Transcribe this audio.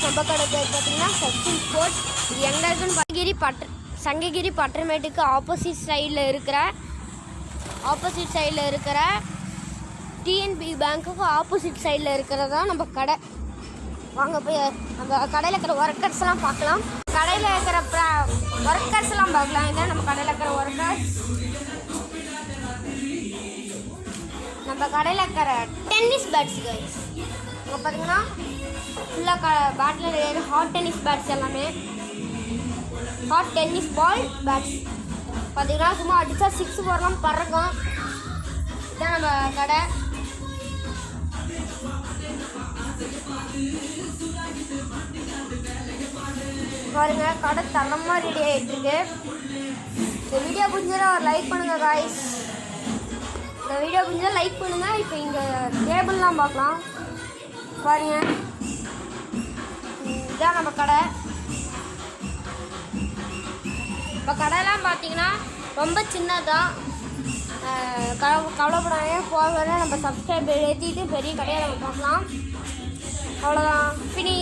நம்ம கடை பேர் பார்த்தீங்கன்னா சச்சின் ஸ்போர்ட்ஸ். இது எங்கே இருக்குன்னு சங்ககிரி பட்டர்மேட்டுக்கு ஆப்போசிட் சைடில் இருக்கிற டிஎன்பி பேங்க்குக்கு ஆப்போசிட் சைடில் இருக்கிறதா நம்ம கடை. வாங்க போய் நம்ம கடையில் இருக்கிற ஒர்க்கர்ஸ்லாம் பார்க்கலாம். கடையில் இருக்கிற ஒர்க்கர்ஸ்லாம் பார்க்கலாம். இதான் நம்ம கடையில் இருக்கிற ஒர்க்கர்ஸ். நம்ம கடையில் இருக்கிற டென்னிஸ் பேட்ஸ் கைஸ். இங்கே பார்த்தீங்கன்னா ஃபுல்லாக பேட்டில் ஹாட் டென்னிஸ் பேட்ஸ் எல்லாமே ஹாட் டென்னிஸ் பால் பேட்ஸ் பார்த்தீங்கன்னா சும்மா அடித்தா 6 போடலாம் பறக்கும். இதான் நம்ம கடை. பாருங்க கடை தரமாக ரெடி ஆகிட்டு இருக்கு. இந்த வீடியோ பிடிச்சா ஒரு லைக் பண்ணுங்க காய்ஸ். இந்த வீடியோ பிடிச்சா லைக் பண்ணுங்க. இப்போ இங்கே டேபிள்லாம் பார்க்கலாம். பாருங்க இதுதான் நம்ம கடை. இப்போ கடையெல்லாம் பார்த்தீங்கன்னா ரொம்ப சின்னதான். கவலைப்படாமே போக நம்ம சப்ஸ்கிரைபர் ஏற்றிட்டு பெரிய கடையை நம்ம பார்க்கலாம். அவ்வளோதான். ஃபினி.